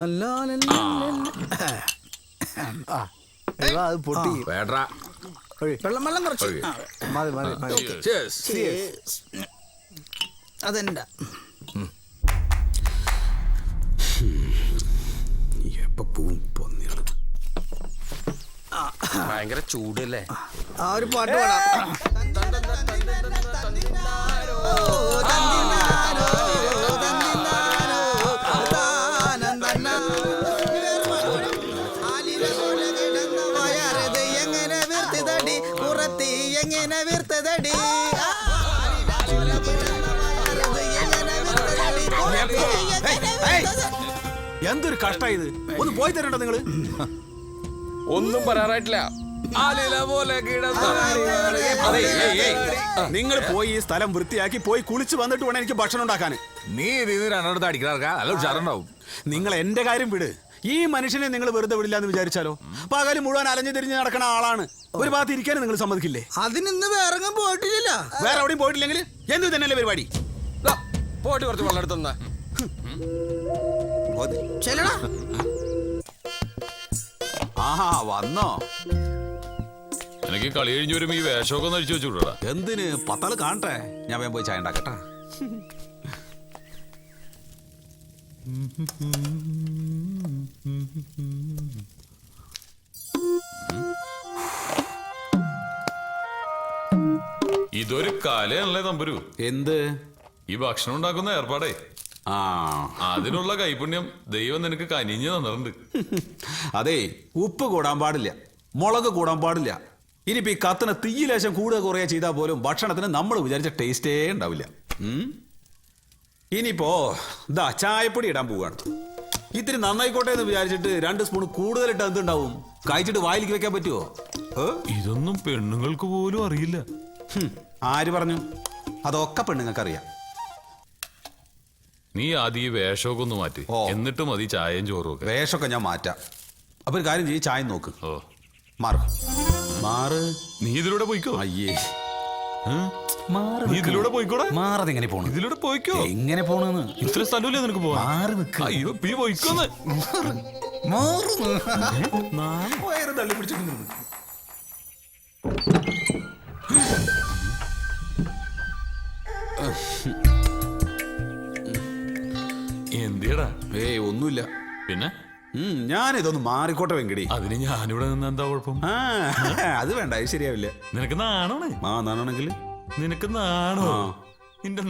അത് പൊട്ടി. വെള്ളം വെള്ളം കുറച്ച് മതി മതി മതി. അതെന്താ ഭയങ്കര ചൂടല്ലേ? ആ ഒരു പാട്ട് പാടാം. എങ്ങനെ വീർത്തതടി പുറത്തി എങ്ങനെ വീർത്തതടി എന്തൊരു കഷ്ടായത്. ഒന്ന് പോയി തരണ്ടോ നിങ്ങള്? ഒന്നും പറയാറായിട്ടില്ല. നിങ്ങൾ പോയി ഈ സ്ഥലം വൃത്തിയാക്കി പോയി കുളിച്ച് വന്നിട്ട് വേണം എനിക്ക് ഭക്ഷണം ഉണ്ടാക്കാൻ. നീ രണ്ടെടുത്ത് അടിക്കാർക്കാ നല്ല ഉഷാറുണ്ടാവും. നിങ്ങൾ എന്റെ കാര്യം വിട്. ഈ മനുഷ്യനെ നിങ്ങൾ വെറുതെ വിടില്ല എന്ന് വിചാരിച്ചാലോ? പകല് മുഴുവൻ അലഞ്ഞു തിരിഞ്ഞ് നടക്കുന്ന ആളാണ്. ഒരു ഭാഗത്ത് ഇരിക്കാനും നിങ്ങൾ സമ്മതിക്കില്ലേ? അതിനിന്ന് വേറെ പോയിട്ടില്ല. വേറെ എവിടെയും പോയിട്ടില്ലെങ്കിൽ എന്ത് തന്നെയല്ലേ പരിപാടി? പോയിട്ട് കുറച്ച് വെള്ളം എടുത്തുന്ന ചെല്ലടാ. ആഹാ വന്നോ? എനിക്ക് കളി കഴിഞ്ഞ് വരുമ്പോ ഈ വേഷമൊക്കെ ഒന്ന് അഴിച്ചു വെച്ചുവിടാ. എന്തിന്? പത്താള് കാണട്ടെ. ഞാൻ വേഗം പോയി ചായ ഉണ്ടാക്കട്ടെ. ഇതൊരു കലയാണല്ലേ തമ്പുരു. എന്ത്? ഈ ഭക്ഷണം ഉണ്ടാക്കുന്ന ഏർപ്പാടേ. ആ അതിനുള്ള കൈപുണ്യം ദൈവം നിനക്ക് കനിഞ്ഞു തന്നിട്ടുണ്ട്. അതെ, ഉപ്പ് കൂടാൻ പാടില്ല, മുളക് കൂടാൻ പാടില്ല. ഇനിയിപ്പോ ഈ കത്തിന് തീ ലേശം കൂടുക കുറയുക ചെയ്താൽ പോലും ഭക്ഷണത്തിന് നമ്മൾ വിചാരിച്ച ടേസ്റ്റേ ഉണ്ടാവില്ല. ഇനിയിപ്പോ ഇതാ ചായപ്പൊടി ഇടാൻ പോവാണ്. ഇത്തിരി നന്നായിക്കോട്ടെ എന്ന് വിചാരിച്ചിട്ട് 2 സ്പൂൺ കൂടുതലിട്ട് എന്തുണ്ടാവും? കഴിച്ചിട്ട് വായിലേക്ക് വെക്കാൻ പറ്റുമോ? ഇതൊന്നും പെണ്ണുങ്ങൾക്ക് പോലും അറിയില്ല. ആര് പറഞ്ഞു? അതൊക്കെ പെണ്ണുങ്ങൾക്ക് അറിയാം. നീ ആദ്യം ഈ വേഷമൊക്കെ ഒന്ന് മാറ്റി, എന്നിട്ട് മതി ചായയും ചോറും ഒക്കെ. വേഷമൊക്കെ ഞാൻ മാറ്റാം. അപ്പൊ ഒരു കാര്യം ചെയ്യും, ചായ നോക്ക്. ഓ മാറ്. നീ ഇതിലൂടെ പോയിക്കോ. അയ്യേ, നീ ഇതിലൂടെ പോയിക്കോടെ. മാറതെങ്ങനെ പോണു? ഇതിലൂടെ പോയിക്കോ. എങ്ങനെ പോണെന്ന്? ഇത്ര സ്ഥലമില്ലേ നിനക്ക് പോവാൻ? അയ്യോ നീ പോയിക്കോന്ന്. തള്ളി പിടിച്ചിട്ടുണ്ട്. എന്തിയടാ? ഏയ് ഒന്നുമില്ല. പിന്നെ ഞാനിതൊന്ന് മാറിക്കോട്ടെ വെങ്കടി. അതിന് ഞാനിവിടെ നിന്ന് എന്താ കുഴപ്പം? അത് വേണ്ട, അത് ശരിയാവില്ല. നിനക്ക് നാണോണേ? നാണെങ്കിൽ നിനക്ക് നാണോ? നിന്റെ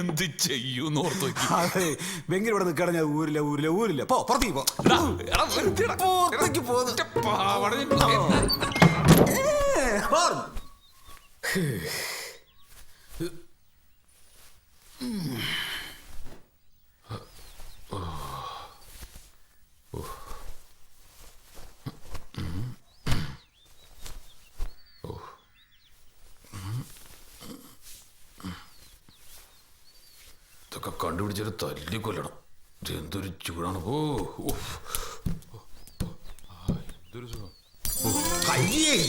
എന്ത് ചെയ്യൂന്ന് ഓർത്തു. വെങ്കി ഇവിടെ നിൽക്കാണ്. ഞാൻ ഊരില്ല ഊരില്ല ഊരില്ല. പോ പുറത്തേക്ക് പോ. ഇതൊക്കെ കണ്ടുപിടിച്ചിട്ട് തല്ലിക്കൊല്ലണം. എന്തൊരു ചൂടാണ്.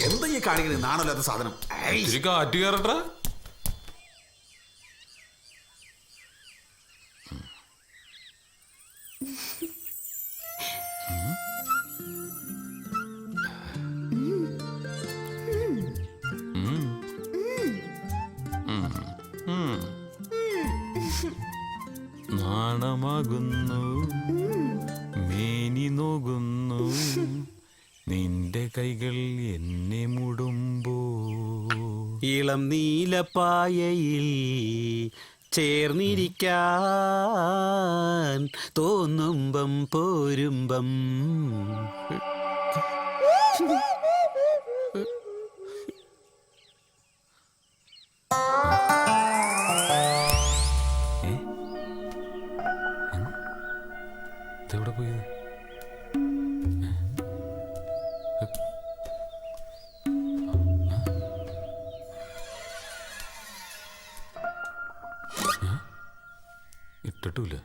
എന്താ ഈ കാണിക്കുന്നത്? നാണല്ലാത്ത സാധനം. ഇത്തിരി കാറ്റ് കയറട്ടാ. നാണമാകുന്നു മേനി നോകുന്നു നിന്റെ കൈകൾ എന്നെ മുടുമ്പോ. ഇളം നീലപ്പായയിൽ ചേർന്നിരിക്കാൻ തോന്നുമ്പം പോരുമ്പം. എവിടെ പോയത്? കേട്ടിട്ടില്ല.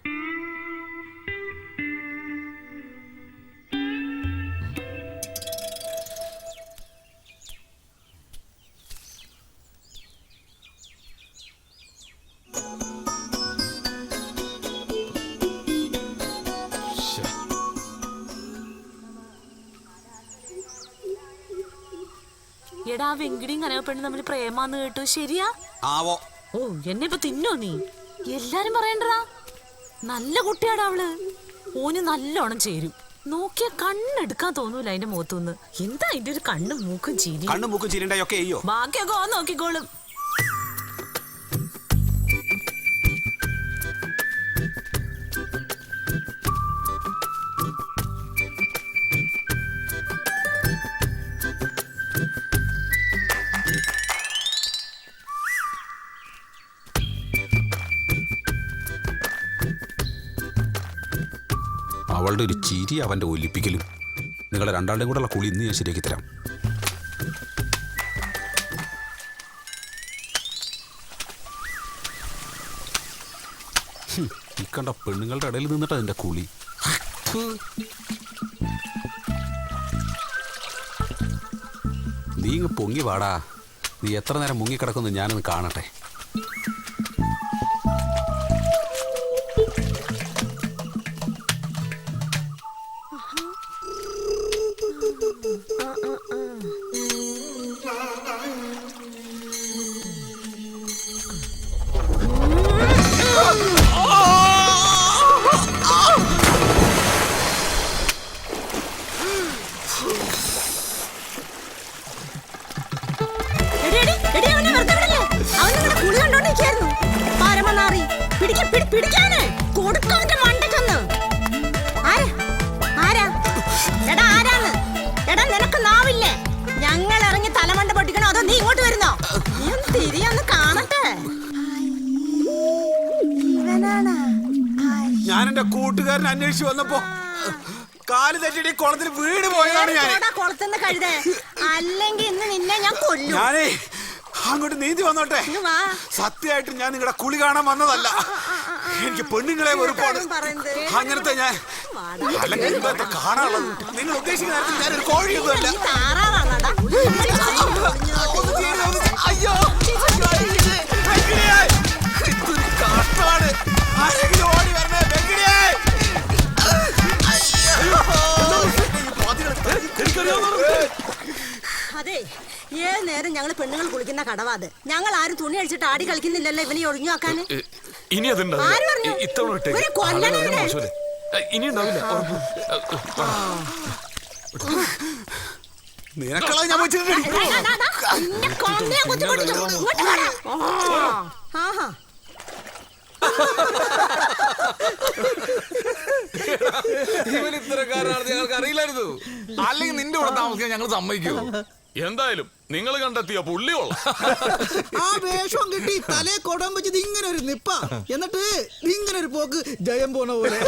എടാ വെങ്കിടിയും കനകപ്പെണ്ണും തമ്മിൽ പ്രേമാന്ന് കേട്ടു, ശരിയാ? ആവോ. ഓ എന്നെ ഇപ്പൊ തിന്നോ നീ? എല്ലാരും പറയണ്ടടാ, നല്ല കുട്ടിയാടാ അവള്. ഓന് നല്ലോണം ചേരും. നോക്കിയ കണ്ണെടുക്കാൻ തോന്നൂല അതിന്റെ മുഖത്തുനിന്ന്. എന്താ അതിന്റെ ഒരു കണ്ണും മൂക്കും ചീരി? കണ്ണും മൂക്കും ചിരിണ്ടായൊക്കെ അയ്യോ. ബാക്കിയൊക്കെ ഓൻ നോക്കിക്കോളും. അവളുടെ ഒരു ചിരി അവന്റെ ഒലിപ്പിക്കലും. നിങ്ങളെ രണ്ടാളുടെയും കൂടെ ഉള്ള കുളി ഇന്ന് ഞാൻ ശരിയാക്കി തരാം. ഈ കണ്ട പെണ്ണുങ്ങളുടെ ഇടയിൽ നിന്നിട്ട് അതിന്റെ കുളി. നീ ഇങ്ങ് പൊങ്ങി വാടാ. നീ എത്ര നേരം മുങ്ങിക്കിടക്കുന്നു ഞാനൊന്ന് കാണട്ടെ. ഞങ്ങൾ ഇറങ്ങി തലമണ്ട പൊട്ടിക്കണോ അതോ നീ ഇങ്ങോട്ട് വരുന്നോ? നീ ഒന്ന് തിരിയൊന്ന് കാണട്ടെ. ഞാൻ എന്റെ കൂട്ടുകാരനെ അന്വേഷിച്ചു വന്നപ്പോ കാല് തെറ്റിട്ട് കുളത്തിൽ വീട് പോയതാണ് ഞാൻ. കുളത്തുനിന്ന് കഴുതേ, അല്ലെങ്കിൽ ഇന്ന് നിന്നെ ഞാൻ കൊല്ലും. ഞാനേ അങ്ങോട്ട് നീന്തി വന്നോട്ടെ. സത്യമായിട്ട് ഞാൻ നിങ്ങളുടെ കുളി കാണാൻ വന്നതല്ല. എനിക്ക് പെണ്ണുങ്ങളെ വെറുപ്പാണ്. അങ്ങനത്തെ ഞാൻ അല്ലെങ്കിൽ ഇതൊക്കെ കാണാനുള്ളത്. നിങ്ങൾ ഉദ്ദേശിക്കുന്ന നേരത്തിൽ ഞാനൊരു കോഴിയൊന്നുമല്ല. അയ്യോ ഇതൊരു കാട്ടാണ്. ആരെങ്കിലും ഓടി വരണേ വെങ്കിടിയേ. അതെ, ഏത് നേരം ഞങ്ങള് പെണ്ണുങ്ങൾ കുളിക്കുന്ന കടവാ അത്. ഞങ്ങൾ ആരും തുണി അടിച്ചിട്ട് ആടി കളിക്കുന്നില്ലല്ലോ ഇവനെ ഒഴിഞ്ഞു വെക്കാന്. ഇനി അതുണ്ടാവില്ല. ഇനി ഉണ്ടാവില്ല. നിനക്കളെ ഞാൻ വെച്ചിട്ടുണ്ട്. ഇവൻ ഇത്തരക്കാരാണെന്ന് ഞങ്ങൾക്ക് അറിയില്ലായിരുന്നു. അല്ലെങ്കിൽ നിന്റെ കൂടെ താമസിക്കാൻ ഞങ്ങൾ സമ്മതിക്കൂ. എന്തായാലും നിങ്ങൾ കണ്ടെത്തിയ പുള്ളിയോളാം. ആ വേഷം കിട്ടി തലേ കൊടാൻ വെച്ചത് ഇങ്ങനെ ഒരു നിപ്പ, എന്നിട്ട് ഇങ്ങനെ ഒരു പോക്ക് ജയം പോണ പോലെ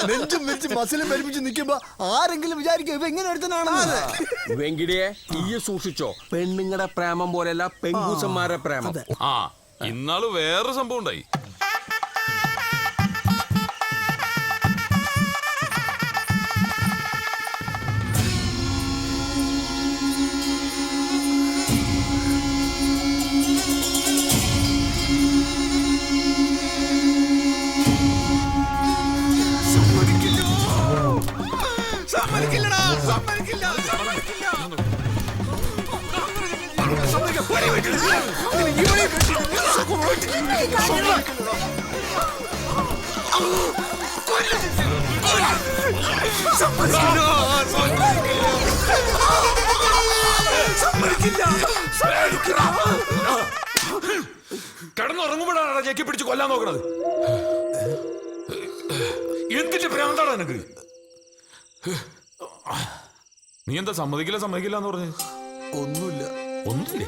നെഞ്ചും വെച്ച് മസിലും പരിപ്പിച്ച് നിൽക്കുമ്പോ ആരെങ്കിലും വിചാരിക്കും ഇവ എങ്ങനെ എടുത്തനാണെന്ന്. വെങ്കിടിയെ ഈ സൂക്ഷിച്ചോ, പെണ്ണുങ്ങളുടെ പ്രേമം പോലെയല്ല പെങ്കൂസന്മാരുടെ പ്രേമം. ആ ഇന്നാള് വേറെ സംഭവം ഉണ്ടായി. കിടന്നുറങ്ങുമ്പോഴാണ് ജെക്കി പിടിച്ച് കൊല്ലാൻ നോക്കണത്. എന്തിന്റെ ഭ്രാന്താണ് നിനക്ക്? നീ എന്താ സമ്മതിക്കില്ല എന്ന് പറഞ്ഞ്? ഒന്നുമില്ലേ?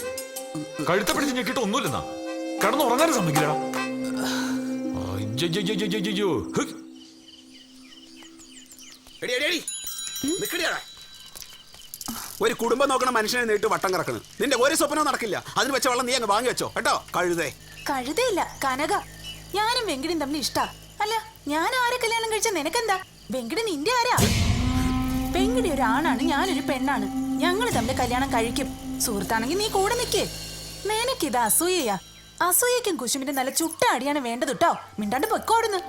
കഴുത്ത പിടിച്ച് ഞെക്കിട്ട് ഒന്നുമില്ലെന്നാ. കിടന്നുറങ്ങാനും സമ്മതിക്കില്ലടാ. ഒരു കുടുംബം നോക്കണ മനുഷ്യനെ നേരിട്ട് വട്ടം കറക്കണം. നിന്റെ ഒരു സ്വപ്നവും നടക്കില്ല. അതിന് വെച്ച വെള്ളം നീ അങ്ങ് വാങ്ങി വെച്ചോ കേട്ടോ. കഴുതേ കഴുതയില്ല, കനക. ഞാനും വെങ്കിടിയും തമ്മിൽ ഇഷ്ടാ. അല്ല ഞാൻ ആരെ കല്യാണം കഴിച്ച നിനക്കെന്താ? വെങ്കടി നിന്റെ ആരാ? വെങ്കടി ഒരു ആണാണ്, ഞാനൊരു പെണ്ണാണ്. ഞങ്ങൾ തമ്മിൽ കല്യാണം കഴിക്കും. സുഹൃത്താണെങ്കിൽ നീ കൂടെ നിൽക്കേ. നിനക്കിത് അസൂയയാ. അസൂയക്കും കുശുമിന്റെ നല്ല ചുട്ട അടിയാണ് വേണ്ടത് കേട്ടോ. മിണ്ടാണ്ട് പൊക്കോടുന്നു.